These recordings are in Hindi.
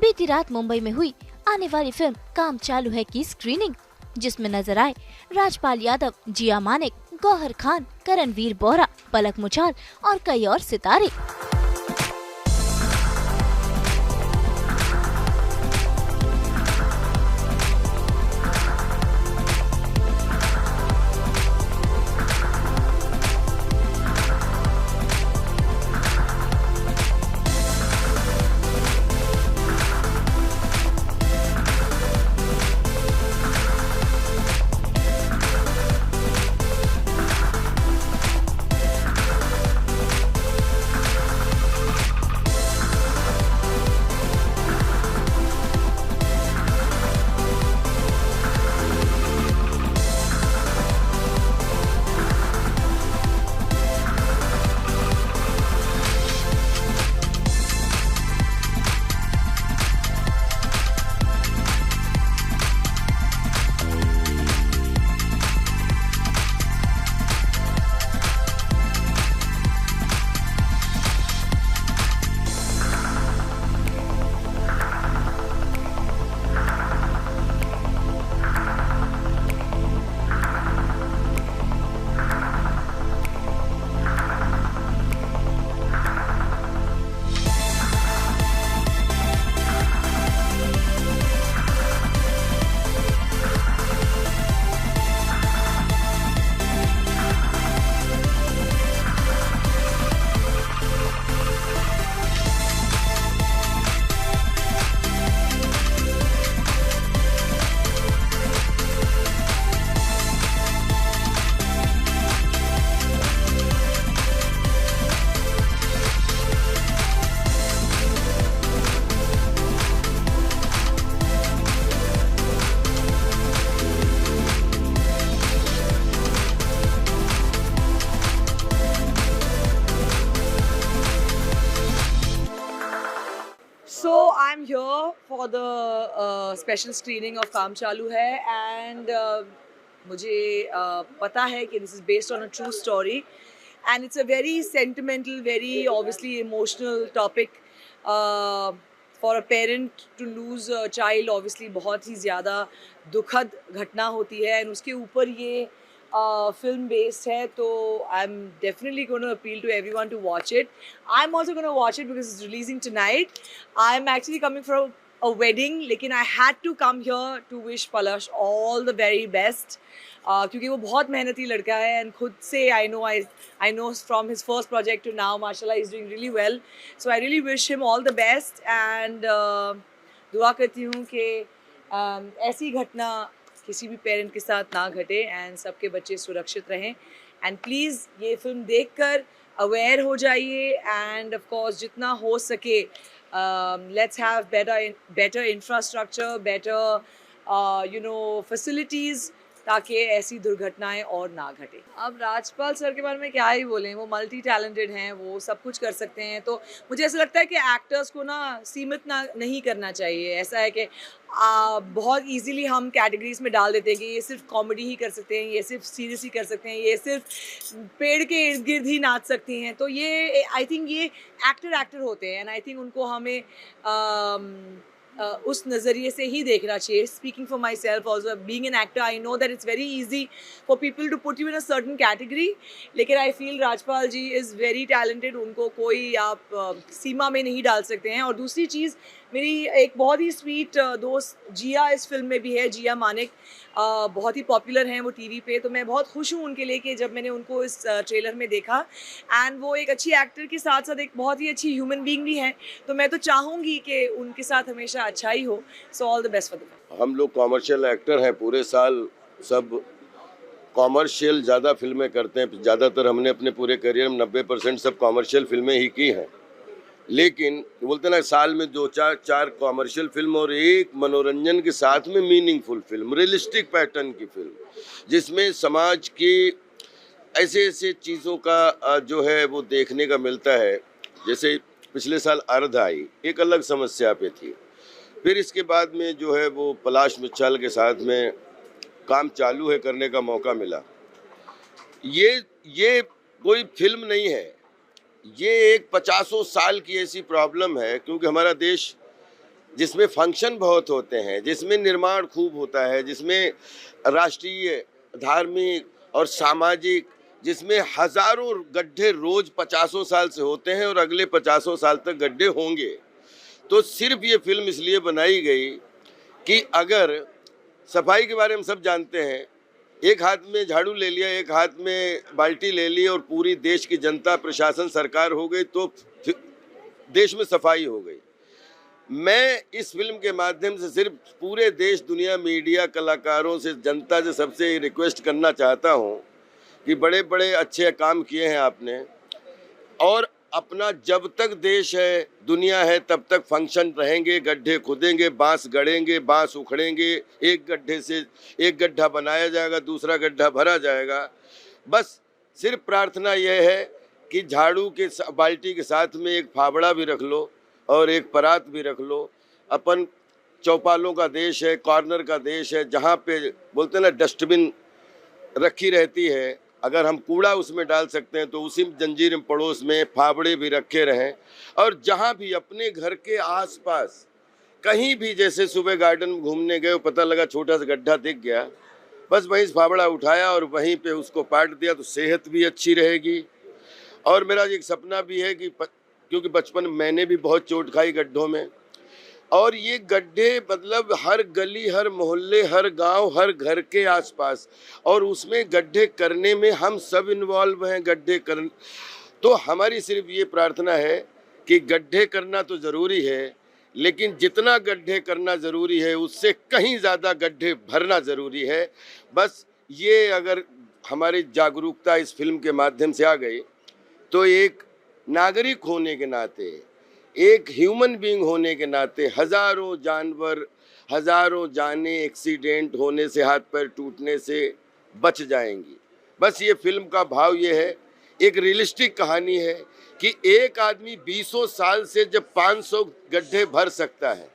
बीती रात मुंबई में हुई आने वाली फिल्म काम चालू है की स्क्रीनिंग, जिसमें नजर आए राजपाल यादव, जिया मानिक, गौहर खान, करणवीर बोहरा, पलक मुछाल और कई और सितारे। So I'm here for the special screening of Kaam Chalu Hai, and मुझे पता है कि this is based on a true story, and it's a very sentimental, very obviously emotional topic. For a parent to lose a child, obviously बहुत ही ज़्यादा दुखद घटना होती है, and उसके ऊपर ये film based है, तो I'm definitely going to appeal to everyone to watch it. I'm also going to watch it because it's releasing tonight. I'm actually coming from a wedding, लेकिन I had to come here to wish Palash all the very best. क्योंकि वो बहुत मेहनती लड़का है, and खुद से I know from his first project to now, mashallah, he's doing really well. So I really wish him all the best, and दुआ करती हूँ कि ऐसी घटना किसी भी पेरेंट के साथ ना घटे, एंड सबके बच्चे सुरक्षित रहें. एंड प्लीज़ ये फिल्म देखकर अवेयर हो जाइए, एंड ऑफ कोर्स जितना हो सके let's have better infrastructure, better facilities, ताकि ऐसी दुर्घटनाएं और ना घटे. अब राजपाल सर के बारे में क्या ही बोलें, वो मल्टी टैलेंटेड हैं, वो सब कुछ कर सकते हैं. तो मुझे ऐसा लगता है कि एक्टर्स को ना सीमित नहीं करना चाहिए. ऐसा है कि बहुत इजीली हम कैटेगरीज में डाल देते हैं कि ये सिर्फ कॉमेडी ही कर सकते हैं, ये सिर्फ सीरियस ही कर सकते हैं, ये सिर्फ पेड़ के इर्द गिर्द ही नाच सकती हैं. तो ये आई थिंक ये एक्टर होते हैं, एंड आई थिंक उनको हमें उस नज़रिए से ही देखना चाहिए. Speaking for myself also, being an actor, I know that it's very easy for people to put you in a certain category, लेकिन I feel Rajpal ji is very talented. उनको कोई आप सीमा में नहीं डाल सकते हैं. और दूसरी चीज़, मेरी एक बहुत ही स्वीट दोस्त जिया इस फिल्म में भी है, जिया मानिक, बहुत ही पॉपुलर हैं वो टीवी पे. तो मैं बहुत खुश हूँ उनके लिए कि जब मैंने उनको इस ट्रेलर में देखा, एंड वो एक अच्छी एक्टर के साथ साथ एक बहुत ही अच्छी ह्यूमन बीइंग भी हैं. तो मैं तो चाहूँगी कि उनके साथ हमेशा अच्छा ही हो. So all the best for them. हम लोग कॉमर्शियल एक्टर हैं, पूरे साल सब कॉमर्शियल ज़्यादा फिल्में करते हैं. ज़्यादातर हमने अपने पूरे करियर में 90% सब कॉमर्शियल फिल्में ही की हैं. लेकिन बोलते ना, साल में 2-4 कॉमर्शियल फिल्म और एक मनोरंजन के साथ में मीनिंगफुल फिल्म, रियलिस्टिक पैटर्न की फिल्म, जिसमें समाज की ऐसे चीज़ों का जो है वो देखने का मिलता है. जैसे पिछले साल अर्ध आई, एक अलग समस्या पे थी. फिर इसके बाद में जो है वो पलाश मुच्छाल के साथ में काम चालू है करने का मौका मिला. ये कोई फिल्म नहीं है, ये एक 50 साल की ऐसी प्रॉब्लम है, क्योंकि हमारा देश जिसमें फंक्शन बहुत होते हैं, जिसमें निर्माण खूब होता है, जिसमें राष्ट्रीय, धार्मिक और सामाजिक, जिसमें हजारों गड्ढे रोज 50 साल से होते हैं और अगले 50 साल तक गड्ढे होंगे। तो सिर्फ ये फिल्म इसलिए बनाई गई कि अगर सफाई के बारे में सब जानते हैं, एक हाथ में झाड़ू ले लिया, एक हाथ में बाल्टी ले ली और पूरी देश की जनता, प्रशासन, सरकार हो गई तो देश में सफाई हो गई। मैं इस फिल्म के माध्यम से सिर्फ पूरे देश, दुनिया, मीडिया, कलाकारों से, जनता से, सबसे रिक्वेस्ट करना चाहता हूं कि बड़े बड़े अच्छे काम किए हैं आपने, और अपना जब तक देश है, दुनिया है, तब तक फंक्शन रहेंगे, गड्ढे खुदेंगे, बांस गड़ेंगे, बांस उखड़ेंगे, एक गड्ढे से एक गड्ढा बनाया जाएगा, दूसरा गड्ढा भरा जाएगा। बस सिर्फ प्रार्थना यह है कि झाड़ू के बाल्टी के साथ में एक फावड़ा भी रख लो और एक परात भी रख लो। अपन चौपालों का देश है, कॉर्नर का देश है, जहाँ पे बोलते हैं ना डस्टबिन रखी रहती है, अगर हम कूड़ा उसमें डाल सकते हैं तो उसी जंजीर पड़ोस में फावड़े भी रखे रहें। और जहाँ भी अपने घर के आसपास कहीं भी, जैसे सुबह गार्डन में घूमने गए, पता लगा छोटा सा गड्ढा दिख गया, बस वहीं फावड़ा उठाया और वहीं पे उसको पाट दिया, तो सेहत भी अच्छी रहेगी। और मेरा एक सपना भी है कि क्योंकि बचपन मैंने भी बहुत चोट खाई गड्ढों में, और ये गड्ढे मतलब हर गली, हर मोहल्ले, हर गांव, हर घर के आसपास, और उसमें गड्ढे करने में हम सब इन्वॉल्व हैं। गड्ढे कर, तो हमारी सिर्फ ये प्रार्थना है कि गड्ढे करना तो ज़रूरी है, लेकिन जितना गड्ढे करना ज़रूरी है उससे कहीं ज़्यादा गड्ढे भरना ज़रूरी है। बस ये अगर हमारी जागरूकता इस फिल्म के माध्यम से आ गई तो एक नागरिक होने के नाते, एक ह्यूमन बीइंग होने के नाते, हजारों जानवर, हजारों जानें एक्सीडेंट होने से, हाथ पैर टूटने से बच जाएंगी। बस ये फिल्म का भाव ये है, एक रियलिस्टिक कहानी है कि एक आदमी 20 साल से जब 500 गड्ढे भर सकता है,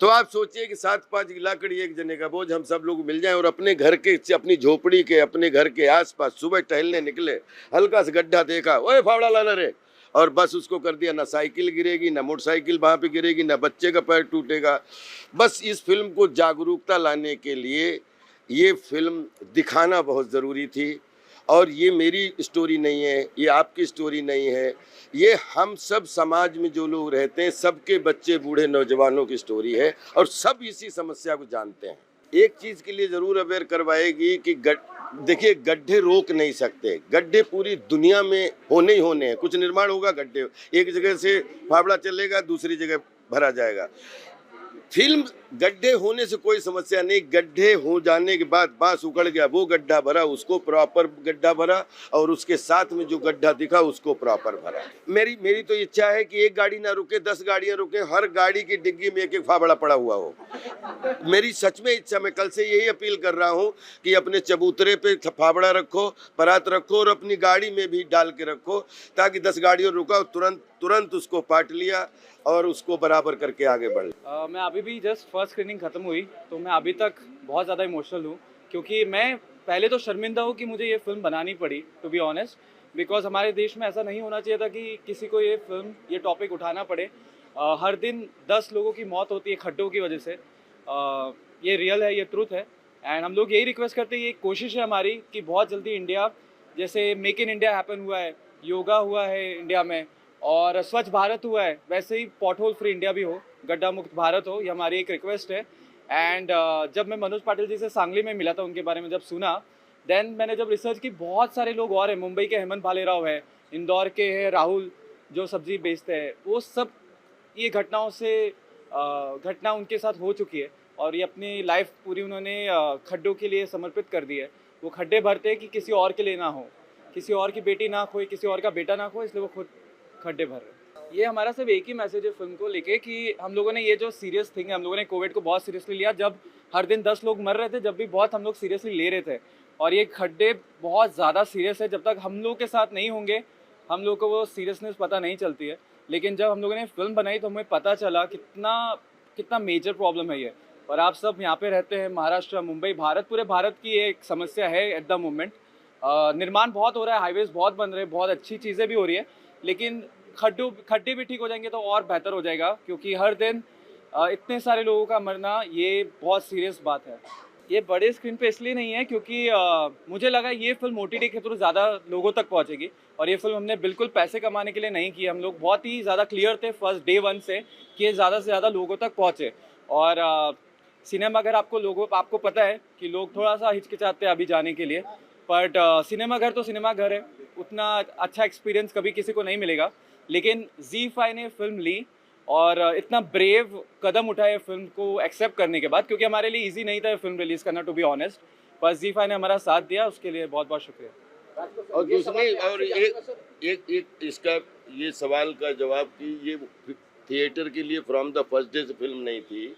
तो आप सोचिए कि 7-5 लाकड़ी एक जने का बोझ हम सब लोग मिल जाएं और अपने घर के, अपनी झोपड़ी के, अपने घर के आसपास सुबह टहलने निकले, हल्का सा गड्ढा देखा, ओए फावड़ा लाना रे, और बस उसको कर दिया। ना साइकिल गिरेगी, ना मोटरसाइकिल वहाँ पे गिरेगी, ना बच्चे का पैर टूटेगा। बस इस फिल्म को जागरूकता लाने के लिए ये फिल्म दिखाना बहुत ज़रूरी थी। और ये मेरी स्टोरी नहीं है, ये आपकी स्टोरी नहीं है, ये हम सब समाज में जो लोग रहते हैं, सबके बच्चे, बूढ़े, नौजवानों की स्टोरी है, और सब इसी समस्या को जानते हैं। एक चीज़ के लिए ज़रूर अवेयर करवाएगी कि देखिए, गड्ढे रोक नहीं सकते, गड्ढे पूरी दुनिया में होने ही होने हैं। कुछ निर्माण होगा, गड्ढे एक जगह से फावड़ा चलेगा, दूसरी जगह भरा जाएगा। फिल्म गड्ढे होने से कोई समस्या नहीं, गड्ढे हो जाने के बाद बांस उखड़ गया, वो गड्ढा भरा, उसको प्रॉपर गड्ढा भरा, और उसके साथ में जो गड्ढा दिखा उसको प्रॉपर भरा। मेरी तो इच्छा है कि एक गाड़ी ना रुके, 10 गाड़ियां रुके, हर गाड़ी की डिग्गी में एक एक फावड़ा पड़ा हुआ हो। मेरी सच में इच्छा, मैं कल से यही अपील कर रहा हूँ कि अपने चबूतरे पे फावड़ा रखो, परात रखो, और अपनी गाड़ी में भी डाल के रखो, ताकि 10 गाड़ियों रुका, तुरंत उसको पाट लिया और उसको बराबर करके आगे बढ़। मैं अभी भी जस्ट फर्स्ट स्क्रीनिंग ख़त्म हुई, तो मैं अभी तक बहुत ज़्यादा इमोशनल हूँ, क्योंकि मैं पहले तो शर्मिंदा हूँ कि मुझे ये फिल्म बनानी पड़ी, टू बी ऑनेस्ट, बिकॉज हमारे देश में ऐसा नहीं होना चाहिए था कि किसी को ये फिल्म, ये टॉपिक उठाना पड़े। हर दिन 10 लोगों की मौत होती है खड्डों की वजह से। ये रियल है, ये ट्रूथ है, एंड हम लोग यही रिक्वेस्ट करते हैं, ये कोशिश है हमारी कि बहुत जल्दी इंडिया, जैसे मेक इन इंडिया हैपन हुआ है, योगा हुआ है इंडिया में, और स्वच्छ भारत हुआ है, वैसे ही पॉट होल फ्री इंडिया भी हो, गड्ढा मुक्त भारत हो, ये हमारी एक रिक्वेस्ट है। एंड जब मैं मनोज पाटिल जी से सांगली में मिला था, उनके बारे में जब सुना, देन मैंने जब रिसर्च की, बहुत सारे लोग और हैं, मुंबई के हेमंत भालेराव है, इंदौर के हैं राहुल जो सब्जी बेचते हैं, वो सब ये घटनाओं से घटना उनके साथ हो चुकी है, और ये अपनी लाइफ पूरी उन्होंने खड्डों के लिए समर्पित कर दी है। वो खड्डे भरते हैं कि किसी और के लिए ना हो, किसी और की बेटी ना खोए, किसी और का बेटा ना खोए, इसलिए वो खुद खड्डे भर रहे। ये हमारा सिर्फ एक ही मैसेज है फिल्म को लेके कि हम लोगों ने ये जो सीरियस थिंग है, हम लोगों ने कोविड को बहुत सीरियसली लिया, जब हर दिन 10 लोग मर रहे थे, जब भी बहुत हम लोग सीरियसली ले रहे थे, और ये खड्डे बहुत ज़्यादा सीरियस है। जब तक हम लोग के साथ नहीं होंगे, हम लोग को वो सीरियसनेस पता नहीं चलती है, लेकिन जब हम लोगों ने फिल्म बनाई तो हमें पता चला कितना मेजर प्रॉब्लम है ये। और आप सब यहाँ पे रहते हैं, महाराष्ट्र, मुंबई, भारत, पूरे भारत की ये एक समस्या है एट द मोमेंट। निर्माण बहुत हो रहा है, हाईवेज बहुत बन रहे हैं, बहुत अच्छी चीज़ें भी हो रही है, लेकिन खड्डे भी ठीक हो जाएंगे तो और बेहतर हो जाएगा, क्योंकि हर दिन इतने सारे लोगों का मरना ये बहुत सीरियस बात है। ये बड़े स्क्रीन पे इसलिए नहीं है क्योंकि मुझे लगा ये फिल्म OTT के थ्रू ज़्यादा लोगों तक पहुंचेगी, और ये फिल्म हमने बिल्कुल पैसे कमाने के लिए नहीं की। हम लोग बहुत ही ज़्यादा क्लियर थे फर्स्ट डे 1 से कि ये ज़्यादा से ज़्यादा लोगों तक पहुँचे। और सिनेमाघर आपको पता है कि लोग थोड़ा सा हिचकिचाते हैं अभी जाने के लिए, बट सिनेमाघर तो सिनेमाघर है, उतना अच्छा एक्सपीरियंस कभी किसी को नहीं मिलेगा। लेकिन ZEE5 ने फिल्म ली और इतना ब्रेव कदम उठाए फिल्म को एक्सेप्ट करने के बाद, क्योंकि हमारे लिए इजी नहीं था फिल्म रिलीज़ करना, टू बी ऑनेस्ट। बस ZEE5 ने हमारा साथ दिया, उसके लिए बहुत बहुत शुक्रिया। और दूसरी और एक इसका ये सवाल का जवाब कि ये थिएटर के लिए फ्रॉम द फर्स्ट डे से फिल्म नहीं थी,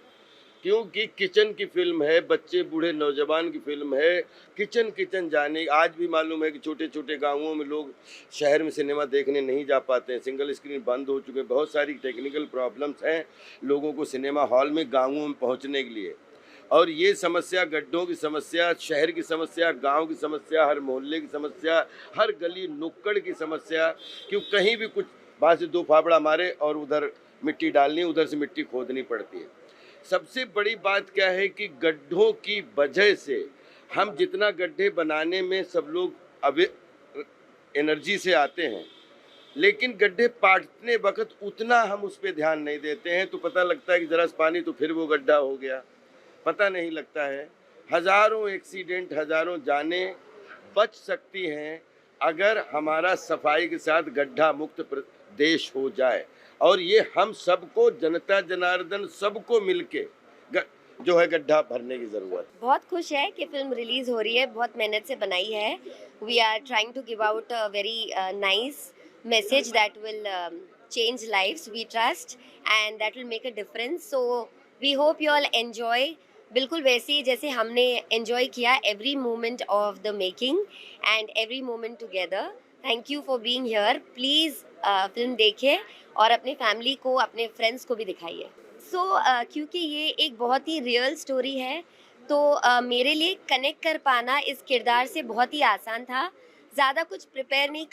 क्योंकि किचन की फिल्म है, बच्चे बूढ़े नौजवान की फिल्म है। किचन जाने, आज भी मालूम है कि छोटे छोटे गांवों में लोग शहर में सिनेमा देखने नहीं जा पाते हैं, सिंगल स्क्रीन बंद हो चुके हैं, बहुत सारी टेक्निकल प्रॉब्लम्स हैं लोगों को सिनेमा हॉल में गांवों में पहुंचने के लिए। और ये समस्या, गड्ढों की समस्या, शहर की समस्या, गांव की समस्या, हर मोहल्ले की समस्या, हर गली नुक्कड़ की समस्या, क्यों कहीं भी कुछ वहाँ से 2 फावड़ा मारे और उधर मिट्टी डालनी, उधर से मिट्टी खोदनी पड़ती है। सबसे बड़ी बात क्या है कि गड्ढों की वजह से हम जितना गड्ढे बनाने में सब लोग एनर्जी से आते हैं, लेकिन गड्ढे पाटने वक्त उतना हम उस पर ध्यान नहीं देते हैं, तो पता लगता है कि जरा सा पानी तो फिर वो गड्ढा हो गया, पता नहीं लगता है। हज़ारों एक्सीडेंट, हज़ारों जानें बच सकती हैं अगर हमारा सफाई के साथ गड्ढा मुक्त देश हो जाए। और ये हम सबको, जनता जनार्दन सबको मिलके जो है गड्ढा भरने की जरूरत। बहुत खुश है कि फिल्म रिलीज हो रही है, बहुत मेहनत से बनाई है। We are trying to give out a very nice message that will change lives, we trust, and that will make a difference. So we hope you all enjoy, बिल्कुल वैसे ही जैसे हमने एंजॉय किया every moment of the making and every moment together. Thank you for being here. Please film देखिए और अपने फैमिली को, अपने फ्रेंड्स को भी दिखाइए। क्योंकि ये एक बहुत ही रियल स्टोरी है, तो मेरे लिए कनेक्ट कर पाना इस किरदार से बहुत ही आसान था। ज़्यादा कुछ प्रिपेयर नहीं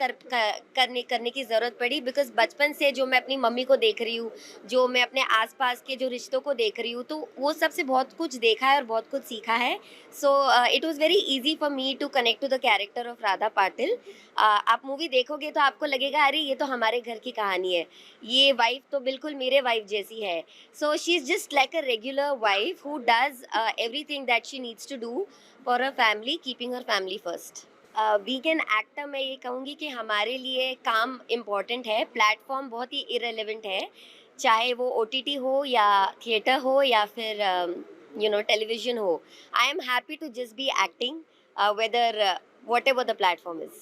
करने की ज़रूरत पड़ी, बिकॉज बचपन से जो मैं अपनी मम्मी को देख रही हूँ, जो मैं अपने आसपास के जो रिश्तों को देख रही हूँ, तो वो सबसे बहुत कुछ देखा है और बहुत कुछ सीखा है। So it was very easy for me to connect to the character of Radha Patil. आप मूवी देखोगे तो आपको लगेगा अरे ये तो हमारे घर की कहानी है, ये वाइफ तो बिल्कुल मेरे वाइफ जैसी है। So she is just like a regular wife who does everything that she needs to do for her family, keeping her family first. Vegan actor मैं ये कहूँगी कि हमारे लिए काम इम्पॉर्टेंट है, प्लेटफॉर्म बहुत ही इरेलेवेंट है, चाहे वो OTT हो या थिएटर हो या फिर टेलीविजन हो। I am happy to just be acting whether whatever the platform is.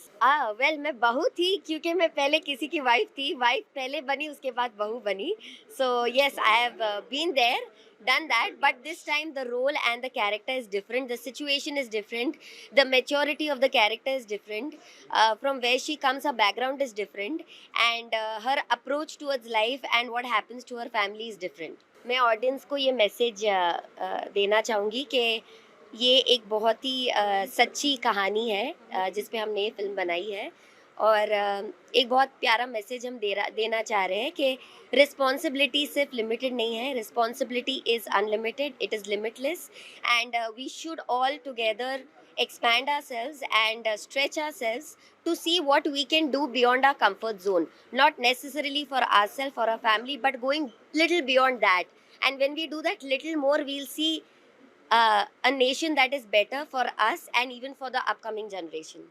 Well, मैं बहू थी क्योंकि मैं पहले किसी की वाइफ थी, वाइफ पहले बनी उसके बाद बहू बनी। So yes, I have been there, done that, but this time the role and the character is different, the situation is different, the maturity of the character is different, from where she comes, her background is different, and her approach towards life and what happens to her family is different. मैं ऑडियंस को ये मैसेज देना चाहूँगी कि ये एक बहुत ही सच्ची कहानी है जिस पे हमने ये फिल्म बनाई है, और एक बहुत प्यारा मैसेज हम देना चाह रहे हैं कि रिस्पॉन्सिबिलिटी सिर्फ लिमिटेड नहीं है, responsibility is unlimited, it is limitless, and we should all together expand ourselves and stretch ourselves to see what we can do beyond our comfort zone, not necessarily for ourselves, for our family, but going little beyond that. And when we do that little more, we'll see a nation that is better for us and even for the upcoming generation.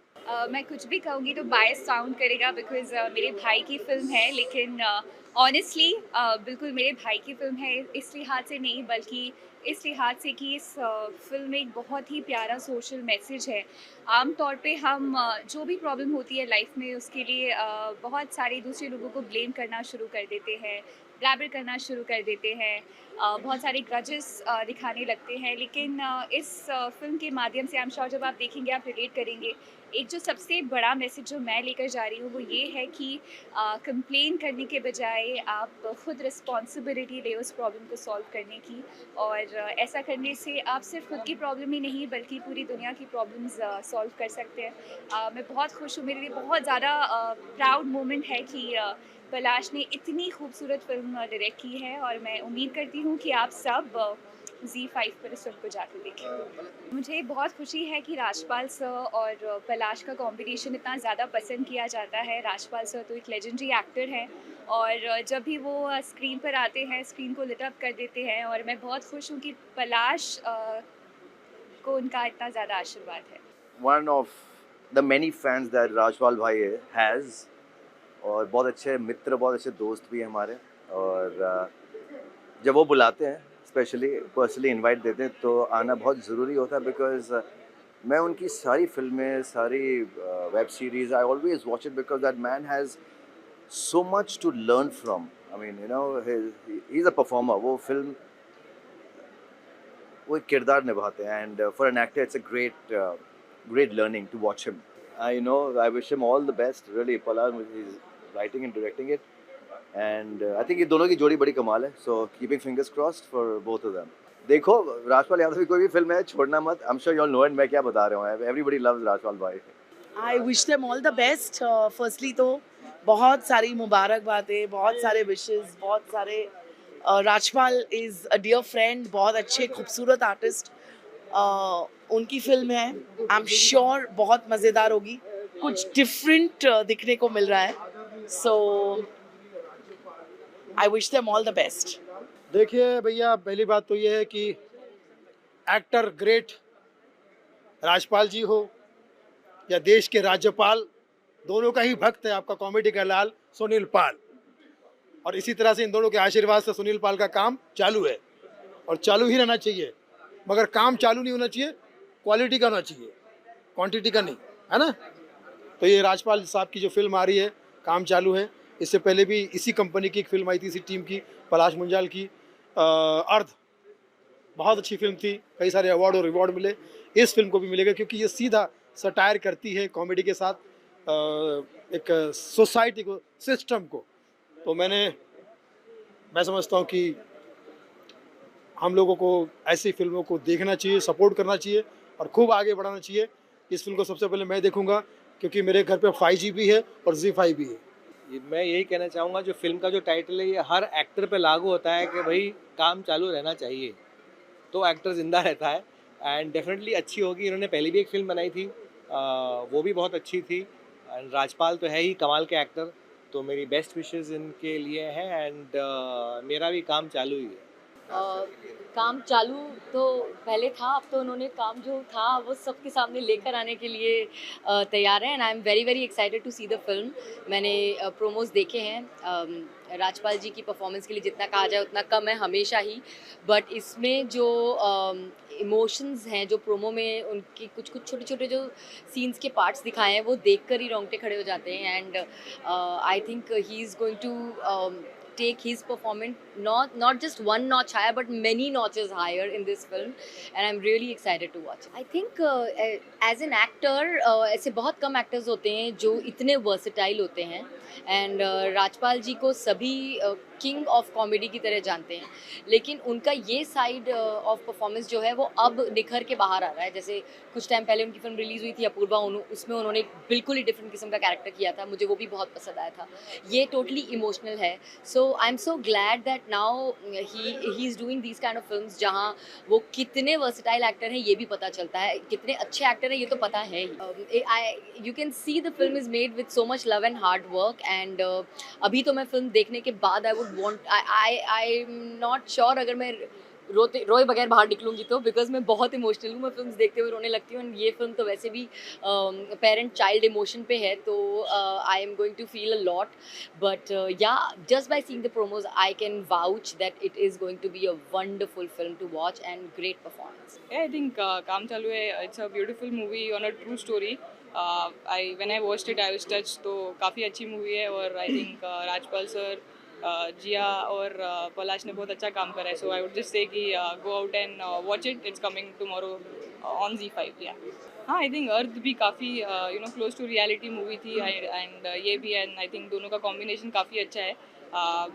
मैं कुछ भी कहूँगी तो बायस साउंड करेगा, बिकॉज मेरे भाई की फिल्म है, लेकिन ऑनेस्टली बिल्कुल मेरे भाई की फिल्म है, इस लिहाज से नहीं बल्कि इस लिहाज से कि इस फिल्म में एक बहुत ही प्यारा सोशल मैसेज है। आम तौर पे हम जो भी प्रॉब्लम होती है लाइफ में उसके लिए बहुत सारे दूसरे लोगों को ब्लेम करना शुरू कर देते हैं, ब्लैबर करना शुरू कर देते हैं, बहुत सारे ग्रजेस दिखाने लगते हैं। लेकिन इस फिल्म के माध्यम से आई एम श्योर जब आप देखेंगे आप रिलेट करेंगे। एक जो सबसे बड़ा मैसेज जो मैं लेकर जा रही हूँ वो ये है कि कंप्लेन करने के बजाय आप खुद रिस्पॉन्सिबिलिटी ले उस प्रॉब्लम को सॉल्व करने की, और ऐसा करने से आप सिर्फ खुद की प्रॉब्लम ही नहीं बल्कि पूरी दुनिया की प्रॉब्लम्स सॉल्व कर सकते हैं। मैं बहुत खुश हूँ, मेरे लिए बहुत ज़्यादा प्राउड मोमेंट है कि पलाश ने इतनी खूबसूरत फिल्म डायरेक्ट की है और मैं उम्मीद करती हूँ कि आप सब Z5 पर इस फिल्म को जाकर देखें। मुझे बहुत खुशी है कि राजपाल सर और पलाश का कॉम्बिनेशन इतना ज़्यादा पसंद किया जाता है। राजपाल सर तो एक लेजेंडरी एक्टर हैं और जब भी वो स्क्रीन पर आते हैं, स्क्रीन को लिट अप कर देते हैं और मैं बहुत खुश हूँ कि पलाश को उनका इतना ज़्यादा आशीर्वाद है। One of the many fans that Rajpal भाई has, और बहुत अच्छे मित्र, बहुत अच्छे दोस्त भी हैं हमारे, और जब वो बुलाते हैं, स्पेशली पर्सनली इनवाइट देते हैं, तो आना बहुत ज़रूरी होता है, बिकॉज मैं उनकी सारी फिल्में, सारी web series, I always watch it because that man has so much to learn from. I mean, you know, he's a performer. वो फिल्म, वो एक किरदार निभाते हैं, and for an actor it's a great learning to watch him. I wish him all the best, really. Palash, he's writing and directing it, and I think ये दोनों की जोड़ी बड़ी कमाल है, so keeping fingers crossed for both of them. देखो, राजपाल यादव की कोई भी फिल्म है, छोड़ना मत. I'm sure you all know it. मैं क्या बता रहा हूँ, everybody loves राजपाल भाई. I wish them all the best. Firstly तो बहुत सारी मुबारकबादें, बहुत सारे विशेस, बहुत सारे Rajpal is a dear friend, बहुत अच्छे खूबसूरत आर्टिस्ट. उनकी फिल्म है, आई एम श्योर बहुत मज़ेदार होगी, कुछ डिफरेंट दिखने को मिल रहा है. So I wish them all the best. देखिए भैया, पहली बात तो ये है कि एक्टर ग्रेट राजपाल जी हो या देश के राज्यपाल, दोनों का ही भक्त है आपका कॉमेडी का लाल सुनील पाल, और इसी तरह से इन दोनों के आशीर्वाद से सुनील पाल का काम चालू है, और चालू ही रहना चाहिए. मगर काम चालू नहीं होना चाहिए, क्वालिटी का होना चाहिए, क्वांटिटी का नहीं, है ना. तो ये राजपाल साहब की जो फिल्म आ रही है, काम चालू है. इससे पहले भी इसी कंपनी की एक फिल्म आई थी, इसी टीम की, पलाश मुंजाल की, अर्ध, बहुत अच्छी फिल्म थी, कई सारे अवार्ड और रिवॉर्ड मिले. इस फिल्म को भी मिलेगा, क्योंकि ये सीधा सटायर करती है कॉमेडी के साथ एक सोसाइटी को, सिस्टम को. तो मैं समझता हूँ कि हम लोगों को ऐसी फिल्मों को देखना चाहिए, सपोर्ट करना चाहिए और खूब आगे बढ़ाना चाहिए. इस फिल्म को सबसे पहले मैं देखूंगा, क्योंकि मेरे घर पे 5G भी है और Z5 भी है. मैं यही कहना चाहूँगा, जो फिल्म का जो टाइटल है, ये हर एक्टर पे लागू होता है कि भाई काम चालू रहना चाहिए, तो एक्टर ज़िंदा रहता है. एंड डेफिनेटली अच्छी होगी. इन्होंने पहले भी एक फिल्म बनाई थी, वो भी बहुत अच्छी थी. एंड राजपाल तो है ही कमाल के एक्टर, तो मेरी बेस्ट विशेस इनके लिए हैं. एंड मेरा भी काम चालू ही है. काम चालू तो पहले था, अब तो उन्होंने काम जो था वो सबके सामने लेकर आने के लिए तैयार हैं. And I am very very excited to see the film. मैंने प्रोमोज देखे हैं. राजपाल जी की परफॉर्मेंस के लिए जितना कहा जाए उतना कम है हमेशा ही, बट इसमें जो इमोशंस हैं, जो प्रोमो में उनकी कुछ छोटे छोटे जो सीन्स के पार्ट्स दिखाए हैं, वो देखकर ही रोंगटे खड़े हो जाते हैं. And I think he is going to take his performance not just one notch higher but many notches higher in this film, and I'm really excited to watch. I think as an actor ऐसे बहुत कम actors होते हैं जो इतने versatile होते हैं. एंड राजपाल जी को सभी किंग ऑफ कॉमेडी की तरह जानते हैं, लेकिन उनका ये साइड ऑफ परफॉर्मेंस जो है वो अब निखर के बाहर आ रहा है. जैसे कुछ टाइम पहले उनकी फिल्म रिलीज़ हुई थी अपूर्वा, उसमें उन्होंने बिल्कुल ही डिफरेंट किस्म का कैरेक्टर किया था, मुझे वो भी बहुत पसंद आया था. ये टोटली इमोशनल है. So I am so glad that now he is doing these kind of films जहाँ वो कितने वर्सेटाइल एक्टर हैं ये भी पता चलता है, कितने अच्छे एक्टर हैं ये तो पता है ही. You can see the film is made with so much love and hard work. And अभी तो मैं फिल्म देखने के बाद आई एम नॉट श्योर अगर मैं रोए बगैर बाहर निकलूंगी तो, बिकॉज मैं बहुत इमोशनल हूँ. मैं फिल्म्स देखते हुए रोने लगती हूँ, एंड ये फिल्म तो वैसे भी पेरेंट चाइल्ड इमोशन पे है, तो I am going to feel a lot. But yeah just by seeing the promos I can vouch that it is going to be a wonderful film to watch and great performance. I think काम चालू है, it's a beautiful movie on a true story. When I watched it I was touched. तो काफ़ी अच्छी मूवी है, और I think Rajpal sir, Jiya और पलाश ने बहुत अच्छा काम करा है. So I would just say कि go out and watch it. It's coming tomorrow on Z5. या हाँ, आई थिंक अर्थ भी काफ़ी क्लोज टू रियलिटी मूवी थी, एंड ये भी. एंड आई थिंक दोनों का कॉम्बिनेशन काफ़ी अच्छा है.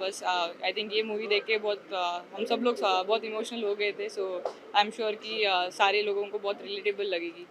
बस आई थिंक ये मूवी देख के बहुत हम सब लोग बहुत इमोशनल हो गए थे. सो आई एम श्योर कि सारे लोगों को बहुत रिलेटेबल लगेगी.